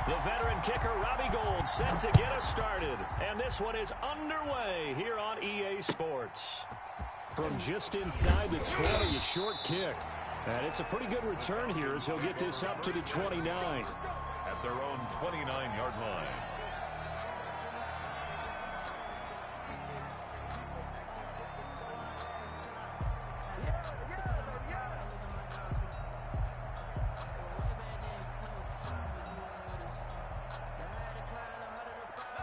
The veteran kicker, Robbie Gould, set to get us started. And this one is underway here on EA Sports. From just inside the 20, a short kick. And it's a pretty good return here as he'll get this up to the 29. At their own 29-yard line.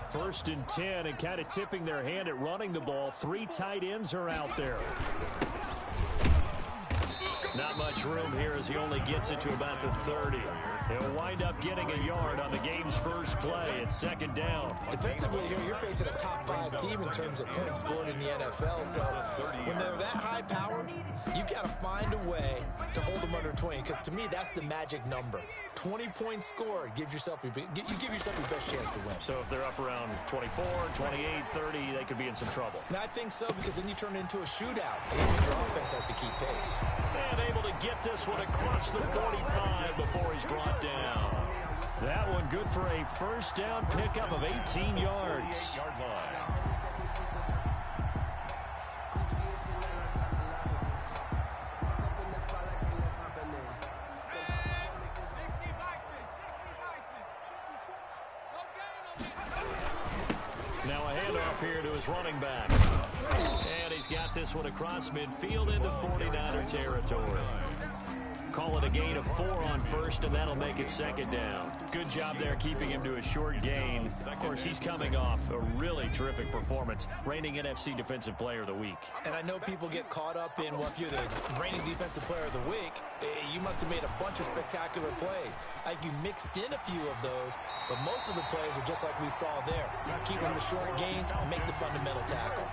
First and 10, and kind of tipping their hand at running the ball. 3 tight ends are out there. Not much room here as he only gets it to about the 30. He'll wind up getting a yard on the game's first play. It's second down. Defensively here, you're facing a top-5 team in terms of points scored in the NFL. So when they're that high-powered, you've got to find a way to hold them under 20. Because to me, that's the magic number. 20 points scored gives yourself you give yourself your best chance to win. So if they're up around 24, 28, 30, they could be in some trouble. And I think so, because then you turn it into a shootout. And that means your offense has to keep pace. And able to get this one across the 45 before he's brought down. That one good for a first down pickup of 18 yards. Now a handoff here to his running back. And he's got this one across midfield into 49er territory. Call it a gain of 4 on first, and that'll make it second down. Good job there keeping him to a short gain. Of course, he's coming off a really terrific performance, reigning NFC Defensive Player of the Week. And I know people get caught up in, well, if you're the reigning Defensive Player of the Week, you must have made a bunch of spectacular plays. Like you mixed in a few of those, but most of the plays are just like we saw there. Keep them to short gains, make the fundamental tackle.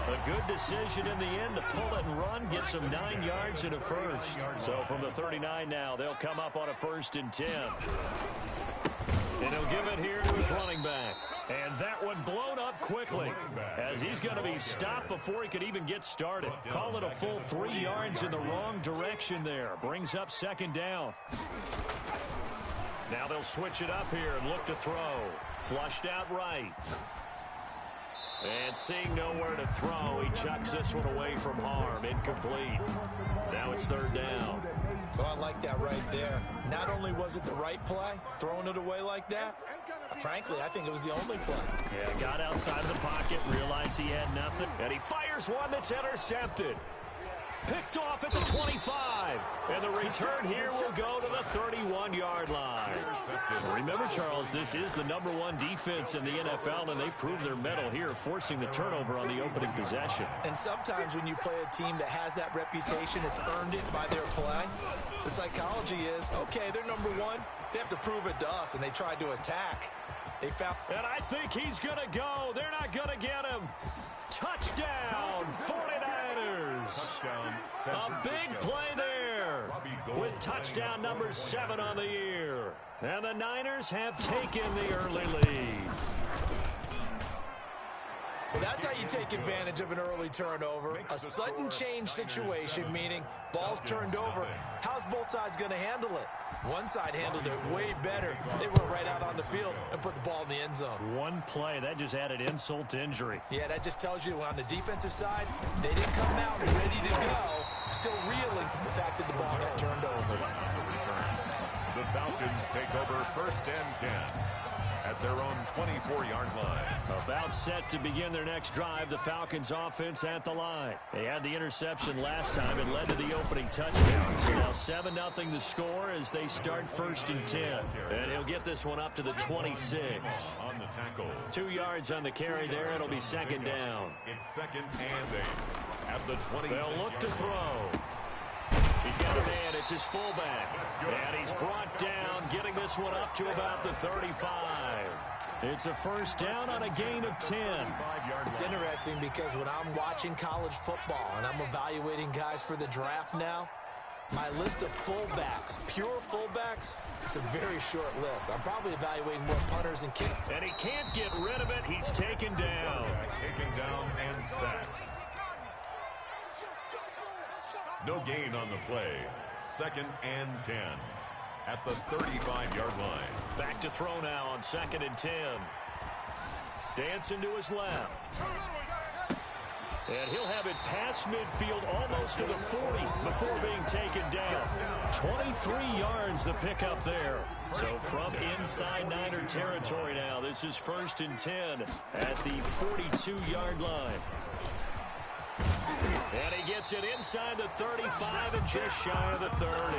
A good decision in the end to pull it and run, get some 9 yards and a first. So from the 39 now, they'll come up on a 1st and 10. And he'll give it here to his running back. And that one blown up quickly as he's going to be stopped before he could even get started. Call it a full 3 yards in the wrong direction there. Brings up second down. Now they'll switch it up here and look to throw. Flushed out right. And seeing nowhere to throw, he chucks this one away from harm. Incomplete. Now it's 3rd down. Oh, I like that right there. Not only was it the right play, throwing it away like that, frankly, I think it was the only play. Yeah, got outside of the pocket, realized he had nothing, and he fires one that's intercepted. Picked off at the 25. And the return here will go to the 31-yard line. Remember, Charles, this is the #1 defense in the NFL, and they proved their mettle here, forcing the turnover on the opening possession. And sometimes when you play a team that has that reputation, it's earned it by their play. The psychology is, okay, they're #1. They have to prove it to us, and they tried to attack. They found. And I think he's going to go. They're not going to get him. Touchdown, 49ers. A big play there with touchdown number 7 on the year. And the Niners have taken the early lead. Well, that's how you take advantage of an early turnover. A sudden change situation, meaning ball's turned over. How's both sides going to handle it? One side handled it way better. They went right out on the field and put the ball in the end zone. One play, that just added insult to injury. Yeah, that just tells you on the defensive side, they didn't come out ready to go. Still reeling from the fact that the ball got turned over. The Falcons take over 1st and 10. At their own 24-yard line. About set to begin their next drive, the Falcons offense at the line. They had the interception last time and led to the opening touchdown. So now 7-0 the score as they start 1st and 10. And he'll get this one up to the 26. On the tackle. 2 yards on the carry there. It'll be second down. It's 2nd and 8. At the 26. They'll look to throw. He's got a man. It's his fullback. And he's brought down, getting this one up to about the 35. It's a 1st down on a gain of 10. It's interesting because when I'm watching college football and I'm evaluating guys for the draft now, my list of fullbacks, pure fullbacks, it's a very short list. I'm probably evaluating more punters and kickers. And he can't get rid of it. He's taken down. Taken down and sacked. No gain on the play. 2nd and 10. At the 35-yard line. Back to throw now on 2nd and 10. Dancing to his left. And he'll have it past midfield almost to the 40 before being taken down. 23 yards the pickup there. So from inside Niner territory now, this is 1st and 10 at the 42-yard line. And he gets it inside the 35 and just shy of the 30.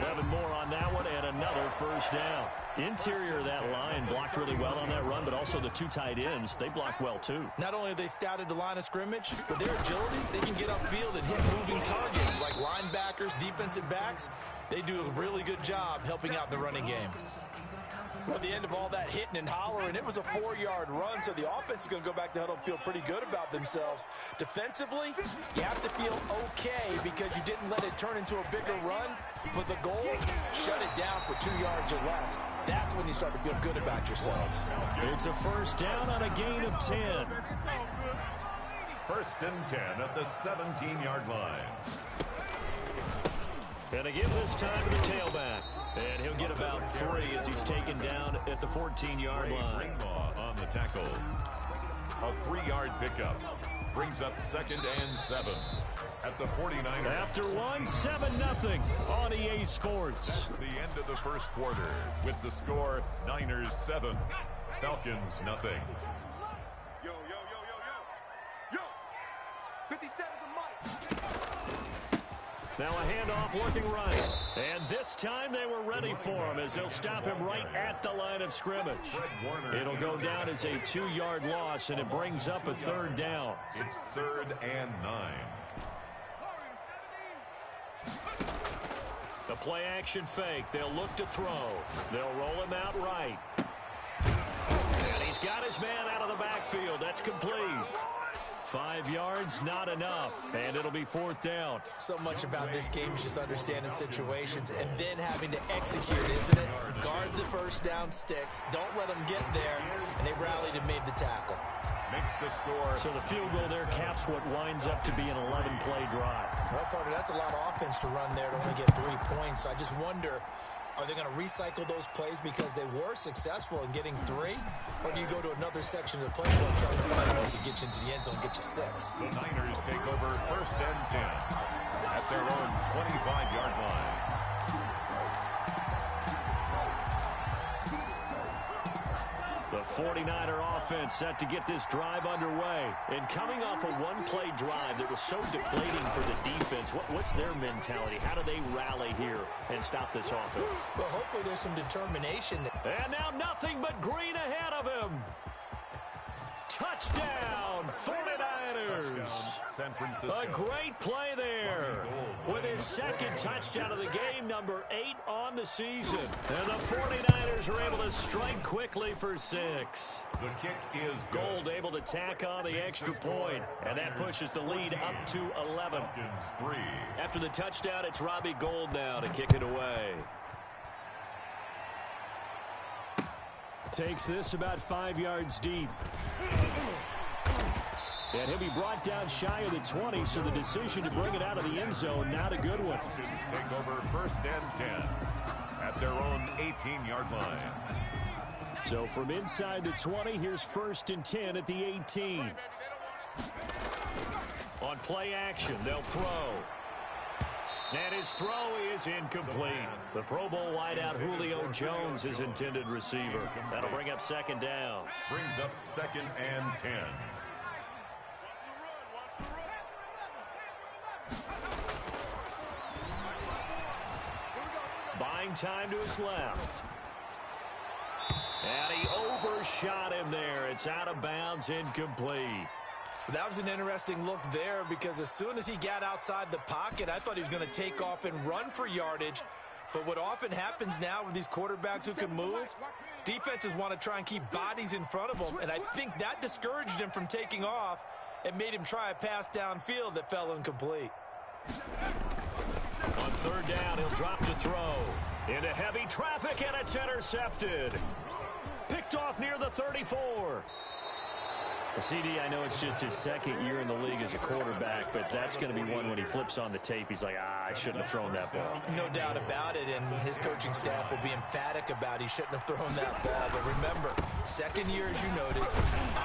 11 more on that one and another first down. Interior of that line blocked really well on that run, but also the 2 tight ends, they blocked well too. Not only have they scouted the line of scrimmage, but their agility, they can get upfield and hit moving targets like linebackers, defensive backs. They do a really good job helping out the running game. Well, the end of all that hitting and hollering, it was a 4-yard run, so the offense is going to go back to huddle and feel pretty good about themselves. Defensively, you have to feel okay because you didn't let it turn into a bigger run, but the goal, shut it down for 2 yards or less. That's when you start to feel good about yourselves. It's a first down on a gain of 10. 1st and 10 at the 17-yard line. And again this time to the tailback. And he'll get about 3 as he's taken down at the 14-yard line. On the tackle. A 3-yard pickup. Brings up 2nd and 7 at the 49ers. After 1, 7-0 on EA Sports. That's the end of the first quarter with the score Niners 7, Falcons nothing. Yo, yo, yo, yo, yo. Yo, 57 the mic. Now a handoff looking right. And this time they were ready for him as they'll stop him right at the line of scrimmage. It'll go down as a 2-yard loss, and it brings up a 3rd down. It's 3rd and 9. The play action fake. They'll look to throw. They'll roll him out right. And he's got his man out of the backfield. That's complete. 5 yards, not enough, and it'll be 4th down. So much about this game is just understanding situations and then having to execute, isn't it? Guard the first down sticks. Don't let them get there, and they rallied and made the tackle. Makes the score. So the field goal there caps what winds up to be an 11-play drive. Well, partner, that's a lot of offense to run there to only get 3 points. So I just wonder, are they going to recycle those plays because they were successful in getting 3? Or do you go to another section of the playbook trying to find ways to get you into the end zone and get you 6? The Niners take over 1st and 10 at their own 25-yard line. The 49er offense set to get this drive underway. And coming off a 1-play drive that was so deflating for the defense, what's their mentality? How do they rally here and stop this offense? Well, hopefully there's some determination. And now nothing but green ahead of him. Touchdown, 49ers. Touchdown, San Francisco. A great play there with his 2nd touchdown of the game, number 8 on the season. And the 49ers are able to strike quickly for 6. The kick is good. Gold able to tack on the extra point, and that pushes the lead up to 11. Falcons 3. After the touchdown, it's Robbie Gould now to kick it away. Takes this about 5 yards deep. And he'll be brought down shy of the 20, so the decision to bring it out of the end zone, not a good one. Falcons take over 1st and 10 at their own 18-yard line. So from inside the 20, here's 1st and 10 at the 18. On play action, they'll throw. And his throw is incomplete. The Pro Bowl wideout Julio Jones is intended receiver. That'll bring up 2nd down. Brings up 2nd and 10. Buying time to his left. And he overshot him there. It's out of bounds, incomplete. That was an interesting look there because as soon as he got outside the pocket, I thought he was going to take off and run for yardage. But what often happens now with these quarterbacks who can move, defenses want to try and keep bodies in front of them. And I think that discouraged him from taking off and made him try a pass downfield that fell incomplete. On 3rd down, he'll drop to throw. Into heavy traffic, and it's intercepted. Picked off near the 34. CD, I know it's just his second year in the league as a quarterback, but that's going to be one when he flips on the tape. He's like, I shouldn't have thrown that ball. No doubt about it, and his coaching staff will be emphatic about he shouldn't have thrown that ball. But remember, second year, as you noted,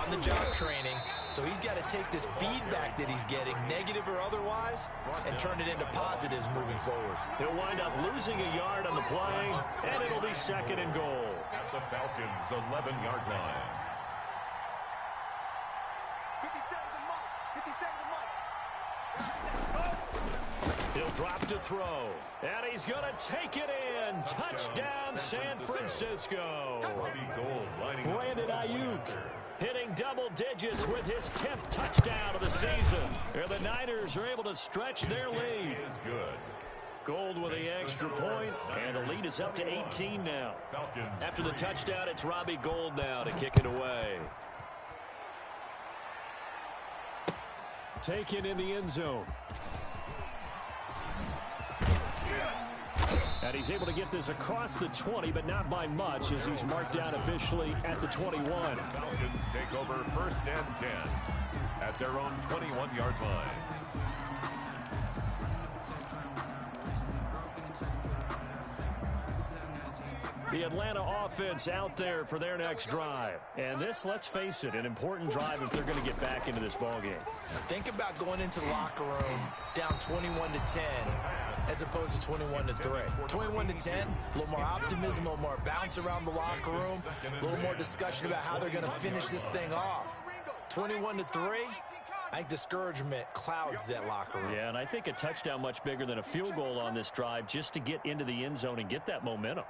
on-the-job training, so he's got to take this feedback that he's getting, negative or otherwise, and turn it into positives moving forward. He'll wind up losing a yard on the play, and it'll be second and goal. At the Falcons' 11-yard line. 57 to Mike. He'll drop to throw, and he's going to take it in. Touchdown, San Francisco. Brandon Ayuk hitting double digits with his 10th touchdown of the season. And the Niners are able to stretch their lead. Is good. Gold with the extra point, and the lead is up to 18 now. After the touchdown, it's Robbie Gould now to kick it away. Taken in the end zone. And he's able to get this across the 20, but not by much, as he's marked down officially at the 21. Falcons take over 1st and 10 at their own 21-yard line. The Atlanta offense out there for their next drive. And this, let's face it, an important drive if they're going to get back into this ballgame. Think about going into the locker room down 21 to 10 as opposed to 21 to 3. 21 to 10, a little more optimism, a little more bounce around the locker room, a little more discussion about how they're going to finish this thing off. 21 to 3, I think discouragement clouds that locker room. Yeah, and I think a touchdown much bigger than a field goal on this drive just to get into the end zone and get that momentum.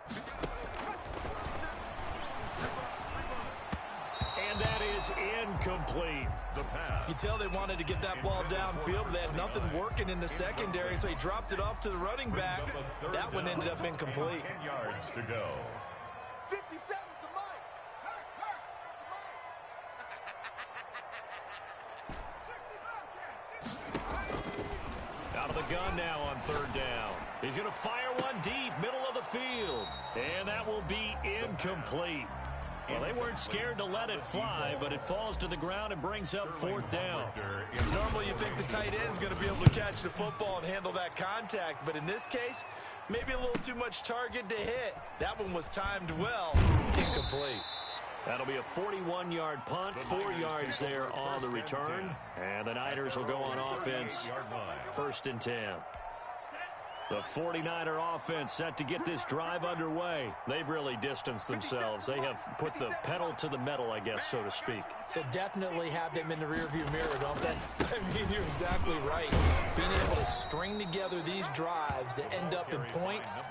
And that is incomplete. The pass. You tell they wanted to get that ball downfield, but they had nothing working in the secondary, so he dropped it off to the running back. That one ended up incomplete. 10 yards to go. 57 to Mike. Out of the gun now on 3rd down. He's going to fire one deep, middle of the field. And that will be incomplete. Well, they weren't scared to let it fly, but it falls to the ground and brings up 4th down. Normally you think the tight end's going to be able to catch the football and handle that contact, but in this case, maybe a little too much target to hit. That one was timed well. Incomplete. That'll be a 41-yard punt, 4 yards there on the return. And the Niners will go on offense, 1st and 10. The 49er offense set to get this drive underway. They've really distanced themselves. They have put the pedal to the metal, I guess, so to speak. So definitely have them in the rearview mirror, don't they? I mean, you're exactly right. Being able to string together these drives that end up in points,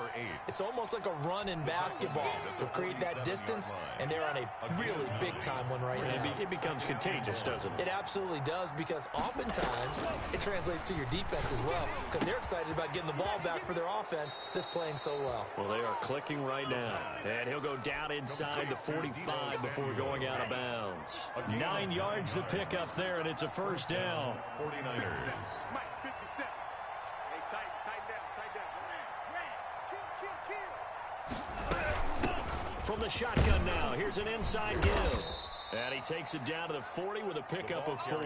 it's almost like a run in basketball to create that distance, and they're on a really big-time one right now. It becomes contagious, doesn't it? It absolutely does, because oftentimes it translates to your defense as well, because they're excited about getting the ball back for their offense that's playing so well. Well, they are clicking right now. And he'll go down inside the 45 before going out of bounds. 9 yards to pick up there, and it's a 1st down. 49ers. Mike, 57. Hey, tighten down. From the shotgun now, here's an inside give. And he takes it down to the 40 with a pickup of 4.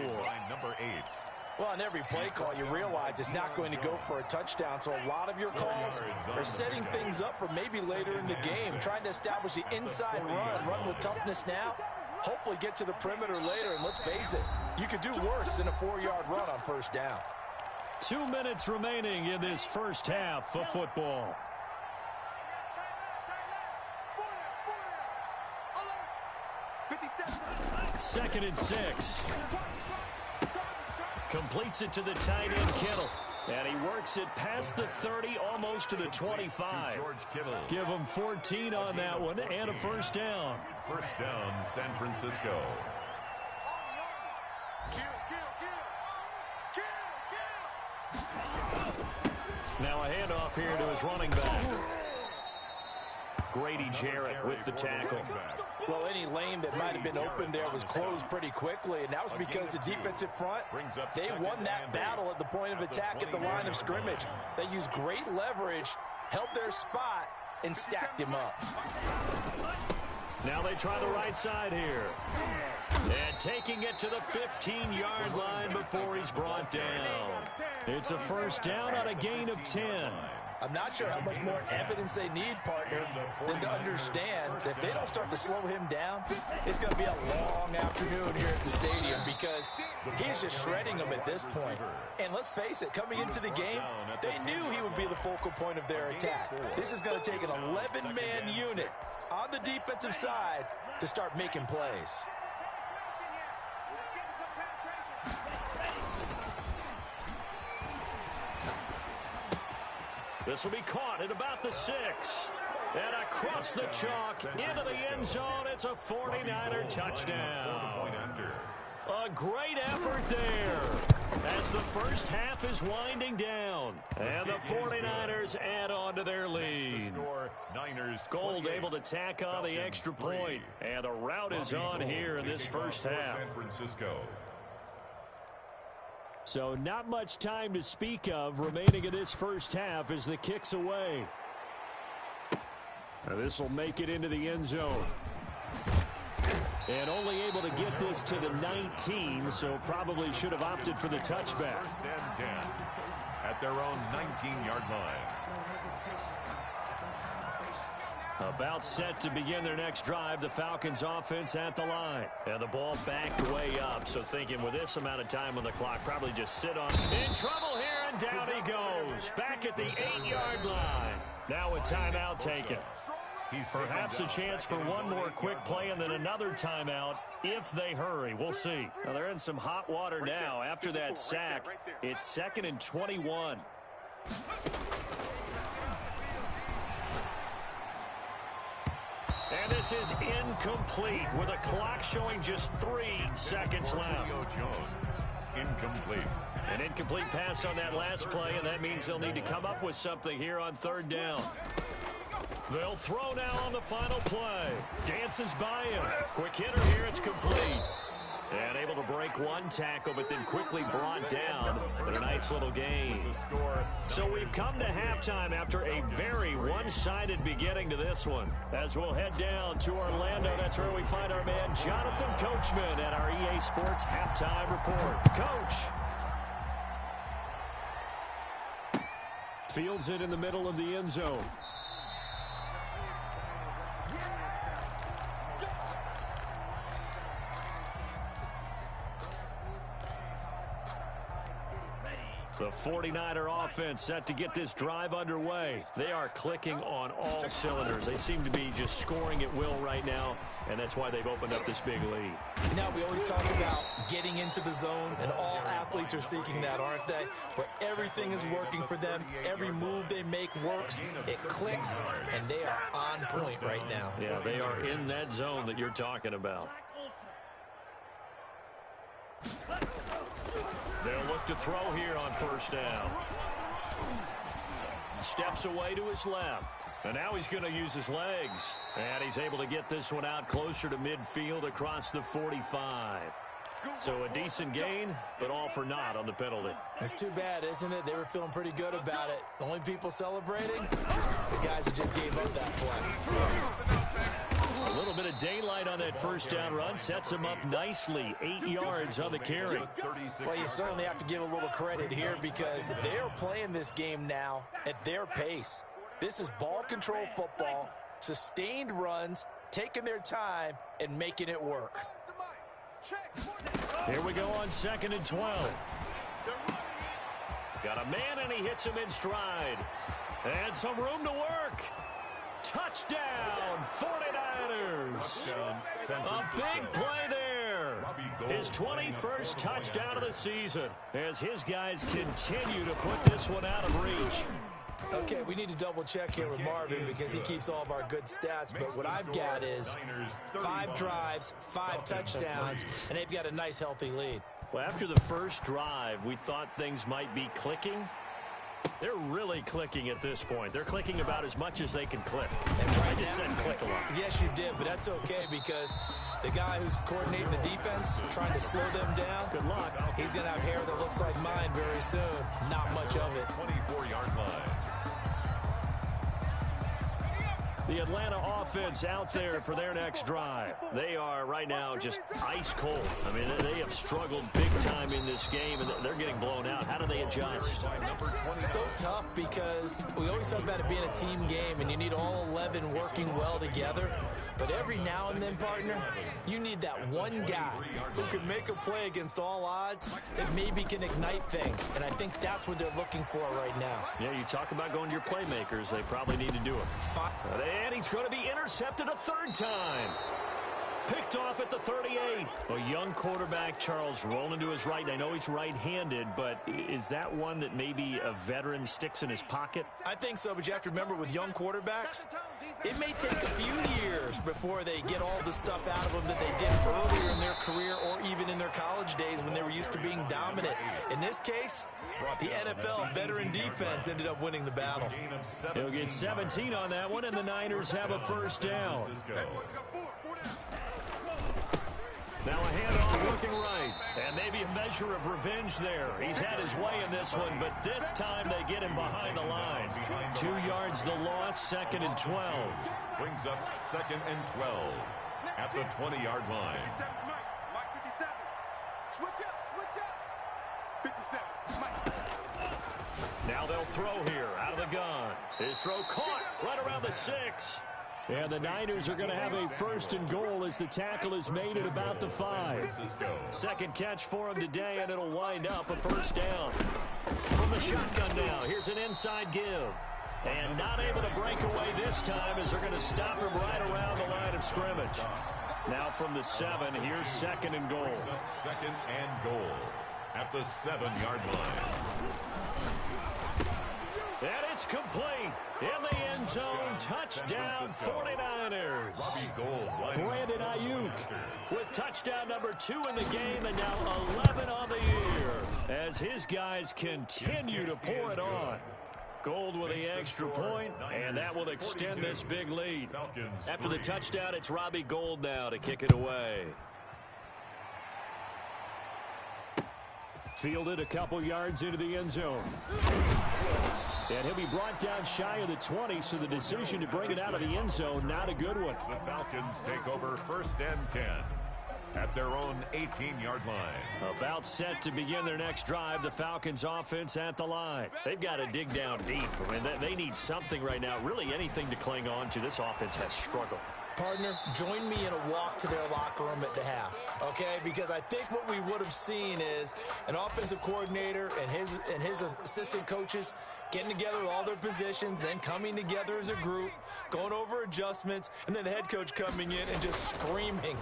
Number 8. Well, on every play call, you realize it's not going to go for a touchdown, so a lot of your calls are setting things up for maybe later in the game, trying to establish the inside run with toughness now, hopefully get to the perimeter later, and let's face it, you could do worse than a 4-yard run on 1st down. 2 minutes remaining in this 1st half of football. 2nd and 6. Completes it to the tight end, Kittle. And he works it past the 30, almost to the 25. Give him 14 on that one and a 1st down. 1st down, San Francisco. Now a handoff here to his running back. Grady Jarrett with the tackle. Well, any lane that might have been open there was closed pretty quickly, and that was because the defensive front, they won that battle at the point of attack at the line of scrimmage. They used great leverage, held their spot, and stacked him up. Now they try the right side here. And taking it to the 15-yard line before he's brought down. It's a first down on a gain of 10. I'm not sure how much more evidence they need, partner, than to understand that if they don't start to slow him down, it's going to be a long afternoon here at the stadium because he's just shredding them at this point. And let's face it, coming into the game, they knew he would be the focal point of their attack. This is going to take an 11-man unit on the defensive side to start making plays. This will be caught at about the 6. And across the chalk into the end zone. It's a 49er touchdown. A great effort there as the first half is winding down. And the 49ers add on to their lead. Gold able to tack on the extra point. And the route is on here in this first half. So not much time to speak of remaining in this first half as the kick's away. This will make it into the end zone. And only able to get this to the 19, so probably should have opted for the touchback. First and 10 at their own 19-yard line. About set to begin their next drive, the Falcons offense at the line. And the ball backed way up, so thinking with this amount of time on the clock, probably just sit on. In trouble here, and down he goes. Back at the 8-yard line. Now a timeout taken. Perhaps a chance for one more quick play and then another timeout if they hurry. We'll see. Now they're in some hot water now after that sack. It's 2nd and 21. And this is incomplete with a clock showing just 3 seconds left. Jones, incomplete. An incomplete pass on that last play, and that means they'll need to come up with something here on 3rd down. They'll throw now on the final play. Dances by him. Quick hitter here, it's complete. And able to break one tackle, but then quickly brought down. But a nice little gain. So we've come to halftime after a very one-sided beginning to this one. As we'll head down to Orlando, that's where we find our man Jonathan Coachman at our EA Sports Halftime Report. Coach. Fields it in the middle of the end zone. The 49er offense set to get this drive underway. They are clicking on all cylinders. They seem to be just scoring at will right now, and that's why they've opened up this big lead. Now, we always talk about getting into the zone, and all athletes are seeking that, aren't they? But everything is working for them. Every move they make works. It clicks, and they are on point right now. Yeah, they are in that zone that you're talking about. They'll look to throw here on 1st down. Steps away to his left. And now he's going to use his legs. And he's able to get this one out closer to midfield across the 45. So a decent gain, but all for naught on the penalty. It's too bad, isn't it? They were feeling pretty good about it. The only people celebrating, the guys who just gave up that play. A little bit of daylight on that 1st down run sets him up nicely. 8 yards on the carry. Well, you certainly have to give a little credit here because they're playing this game now at their pace. This is ball control football, sustained runs, taking their time and making it work. Here we go on 2nd and 12. Got a man and he hits him in stride. And some room to work. Touchdown, 49ers. A big play there. His 21st touchdown of the season as his guys continue to put this one out of reach. Okay, we need to double check here with Marvin because he keeps all of our good stats, but what I've got is 5 drives, 5 touchdowns, and they've got a nice healthy lead. Well, after the first drive, we thought things might be clicking. They're really clicking at this point. They're clicking about as much as they can click. And I just said click a lot. Yes, you did, but that's okay because the guy who's coordinating the defense, trying to slow them down, good luck. He's going to have hair that looks like mine very soon. Not much of it. 24-yard line. The Atlanta offense out there for their next drive. They are right now just ice cold. I mean, they have struggled big time in this game, and they're getting blown out. How do they adjust? So tough because we always talk about it being a team game, and you need all 11 working well together. But every now and then, partner, you need that one guy who can make a play against all odds that maybe can ignite things. And I think that's what they're looking for right now. Yeah, you talk about going to your playmakers. They probably need to do it. And he's going to be intercepted a third time. Picked off at the 38. A young quarterback, Charles, rolling to his right. I know he's right-handed, but is that one that maybe a veteran sticks in his pocket? I think so, but you have to remember with young quarterbacks, it may take a few years before they get all the stuff out of them that they did earlier in their career or even in their college days when they were used to being dominant. In this case, the NFL veteran defense ended up winning the battle. He'll get 17 on that one, and the Niners have a first down. Now a handoff looking right, and maybe a measure of revenge there. He's had his way in this one, but this time they get him behind the line. 2 yards the loss, 2nd and 12. Brings up 2nd and 12 at the 20-yard line. Mike 57. Switch up. 57. Mike. Now they'll throw here out of the gun. His throw caught right around the 6. And the Niners are going to have a 1st and goal as the tackle is made at about the 5. Second catch for him today, and it'll wind up a first down. From the shotgun now, here's an inside give. And not able to break away this time as they're going to stop him right around the line of scrimmage. Now from the 7, here's 2nd and goal. 2nd and goal at the 7-yard line. And it's complete. In the end zone, touchdown 49ers. Brandon Ayuk with touchdown number 2 in the game and now 11 on the year as his guys continue to pour it on. Gold with the extra point, and that will extend this big lead. After the touchdown, it's Robbie Gould now to kick it away. Fielded a couple yards into the end zone. And he'll be brought down shy of the 20, so the decision to bring it out of the end zone, not a good one. The Falcons take over 1st and 10 at their own 18-yard line. About set to begin their next drive, the Falcons offense at the line. They've got to dig down deep. I mean, they need something right now, really anything to cling on to. This offense has struggled. Partner, join me in a walk to their locker room at the half, okay? Because I think what we would have seen is an offensive coordinator and his assistant coaches getting together with all their positions, then coming together as a group, going over adjustments, and then the head coach coming in and just screaming,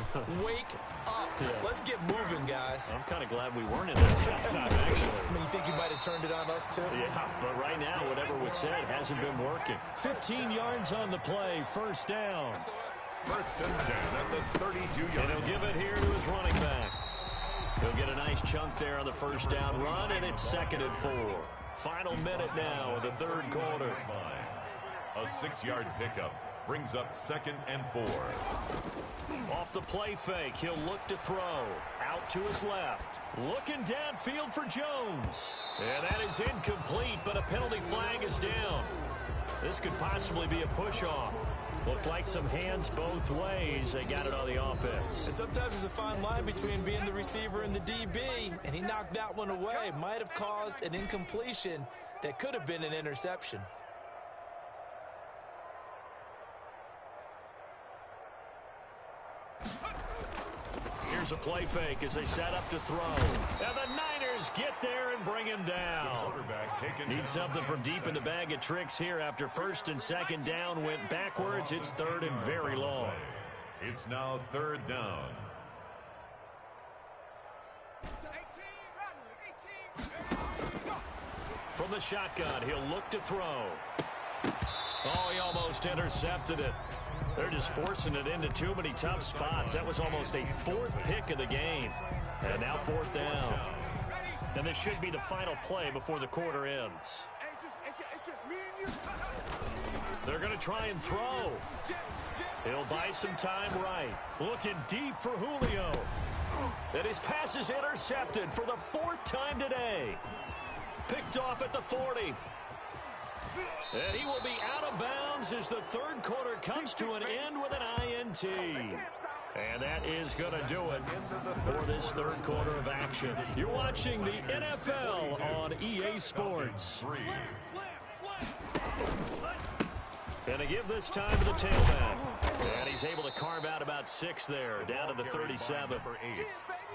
wake up. Yeah. Let's get moving, guys. I'm kind of glad we weren't in that halftime, actually. I mean, you think you might have turned it on us, too? Yeah, but right now, whatever was said hasn't been working. 15 yards on the play, first down. 1st and 10 at the 32-yard line. And he'll give it here to his running back. He'll get a nice chunk there on the first down run, and it's 2nd and 4. Final minute now of the 3rd quarter. A 6-yard pickup brings up 2nd and 4. Off the play fake, he'll look to throw. Out to his left. Looking downfield for Jones. And that is incomplete, but a penalty flag is down. This could possibly be a push-off. Looked like some hands both ways. They got it on the offense. And sometimes there's a fine line between being the receiver and the DB, and he knocked that one away. Might have caused an incompletion that could have been an interception. Here's a play fake as they set up to throw. And the Niners get there and bring him down. Need something from deep in the bag of tricks here after 1st and 2nd down went backwards. It's 3rd and very long. It's now 3rd down. From the shotgun, he'll look to throw. Oh, he almost intercepted it. They're just forcing it into too many tough spots. That was almost a 4th pick of the game. And now 4th down. And this should be the final play before the quarter ends. They're going to try and throw. He'll buy some time right. Looking deep for Julio. And his pass is intercepted for the 4th time today. Picked off at the 40. And he will be out of bounds as the third quarter comes to an end with an INT. And that is going to do it for this third quarter of action. You're watching the NFL on EA Sports. And to give this time to the tailback. And he's able to carve out about 6 there, down to the 37.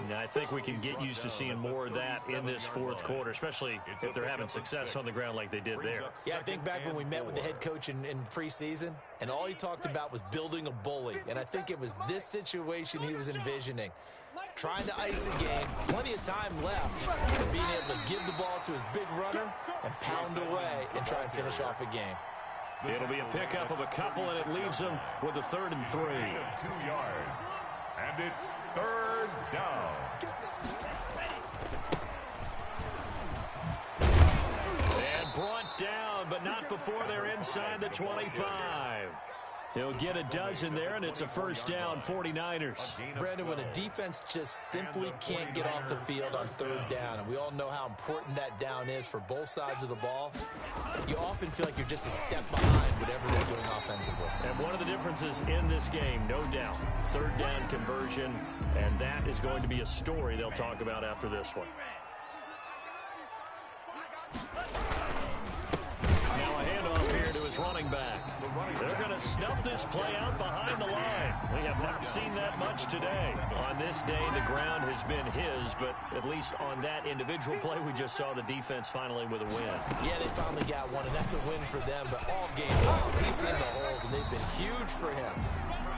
And I think we can get used to seeing more of that in this fourth quarter, especially if they're having success on the ground like they did there. Yeah, I think back when we met with the head coach in preseason, and all he talked about was building a bully. And I think it was this situation he was envisioning. Trying to ice a game, plenty of time left, and being able to give the ball to his big runner and pound away and try and finish off a game. It'll be a pickup of a couple, and it leaves them with a 3rd and 3. 2 yards. And it's 3rd down. And brought down, but not before they're inside the 25. He'll get a dozen there, and it's a 1st down, 49ers. Brandon, when a defense just simply can't get off the field on 3rd down, and we all know how important that down is for both sides of the ball, you often feel like you're just a step behind whatever they're doing offensively. And one of the differences in this game, no doubt, 3rd down conversion, and that is going to be a story they'll talk about after this one. Now a handoff here to his running back. They're going to snuff this play out behind the line. We have not seen that much today. On this day, the ground has been his, but at least on that individual play, we just saw the defense finally with a win. Yeah, they finally got one, and that's a win for them. But all game long, he's seen the holes, and they've been huge for him.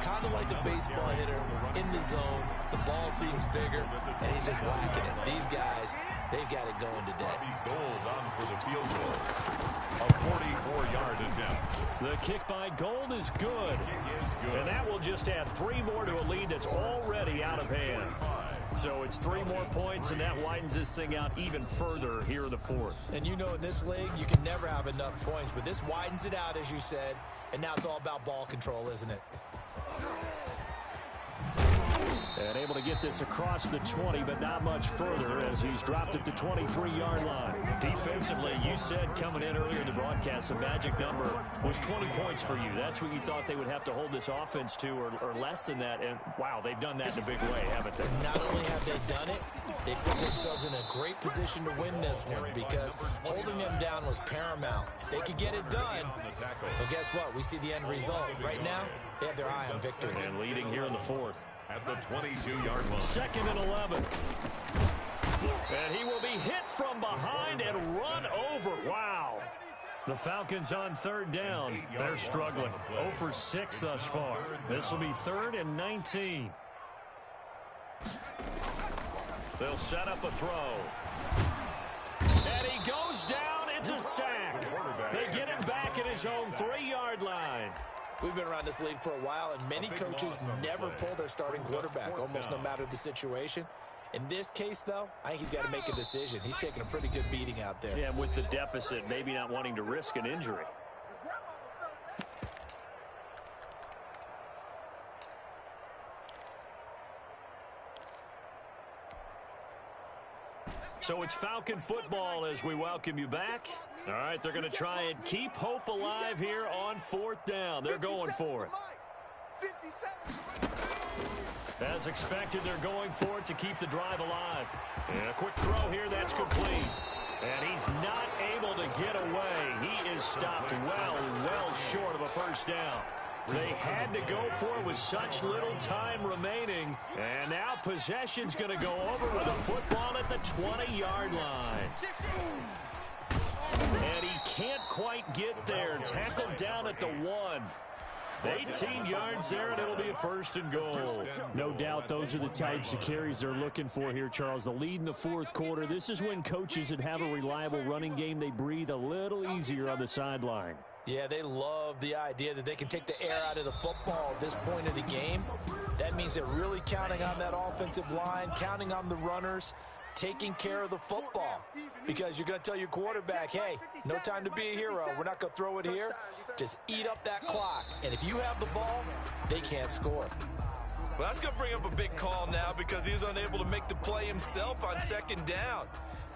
Kind of like a baseball hitter in the zone. The ball seems bigger, and he's just whacking it. These guys, they've got it going today. Gold on for the field goal. A 44-yard attempt. The kick by Gold is good. And that will just add 3 more to a lead that's already out of hand. So it's 3 more points, and that widens this thing out even further here in the 4th. And you know in this league, you can never have enough points, but this widens it out, as you said, and now it's all about ball control, isn't it? And able to get this across the 20, but not much further as he's dropped it to 23-yard line. Defensively, you said coming in earlier in the broadcast, the magic number was 20 points for you. That's what you thought they would have to hold this offense to, or less than that. And, wow, they've done that in a big way, haven't they? Not only have they done it, they put themselves in a great position to win this one because holding them down was paramount. If they could get it done, well, guess what? We see the end result. Right now, they have their eye on victory. And leading here in the 4th. At the 22-yard line. 2nd and 11. And he will be hit from behind and run over. Wow. The Falcons on 3rd down. They're struggling. 0 for 6 thus far. This will be 3rd and 19. They'll set up a throw. And he goes down. It's a sack. They get him back at his own 3-yard line. We've been around this league for a while, and many coaches never pull their starting quarterback, almost no matter the situation. In this case, though, I think he's got to make a decision. He's taking a pretty good beating out there. Yeah, with the deficit, maybe not wanting to risk an injury. So it's Falcon football as we welcome you back. All right, they're going to try and keep hope alive here on 4th down. They're going for it. As expected, they're going for it to keep the drive alive. And a quick throw here, that's complete. And he's not able to get away. He is stopped well short of a 1st down. They had to go for it with such little time remaining. And now possession's going to go over with a football at the 20-yard line. And he can't quite get there. Tackled down at the 1. 18 yards there, and it'll be a 1st and goal. No doubt those are the types of carries they're looking for here, Charles. The lead in the 4th quarter. This is when coaches that have a reliable running game, they breathe a little easier on the sideline. Yeah, they love the idea that they can take the air out of the football at this point of the game. That means they're really counting on that offensive line, counting on the runners, taking care of the football. Because you're going to tell your quarterback, hey, no time to be a hero. We're not going to throw it here. Just eat up that clock. And if you have the ball, they can't score. Well, that's going to bring up a big call now because he's unable to make the play himself on 2nd down.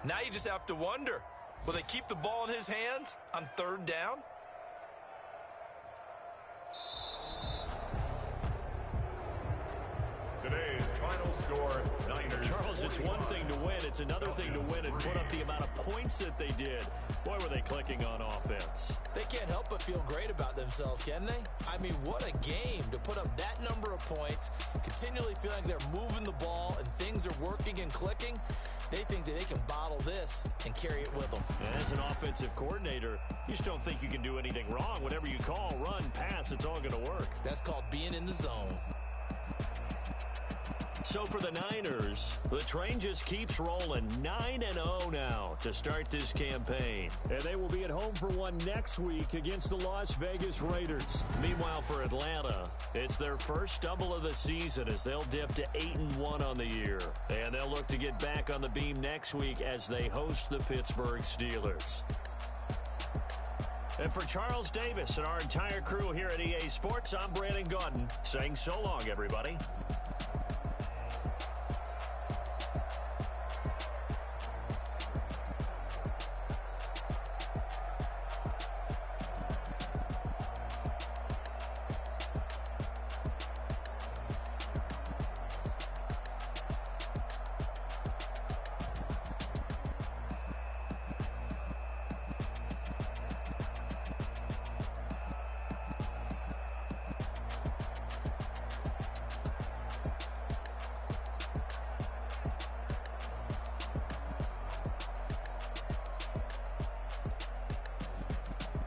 Now you just have to wonder, Will they keep the ball in his hands on 3rd down? Today's final score, Niners. Charles, it's one thing to win. It's another thing to win and put up the amount of points that they did. Boy, were they clicking on offense. They can't help but feel great about themselves, can they? I mean, what a game to put up that number of points, continually feel like they're moving the ball and things are working and clicking. They think that they can bottle this and carry it with them. As an offensive coordinator, you just don't think you can do anything wrong. Whatever you call, run, pass, it's all going to work. That's called being in the zone. So for the Niners, the train just keeps rolling. 9-0 now to start this campaign. And they will be at home for one next week against the Las Vegas Raiders. Meanwhile, for Atlanta, it's their first stumble of the season as they'll dip to 8-1 on the year. And they'll look to get back on the beam next week as they host the Pittsburgh Steelers. And for Charles Davis and our entire crew here at EA Sports, I'm Brandon Gaudin saying so long, everybody.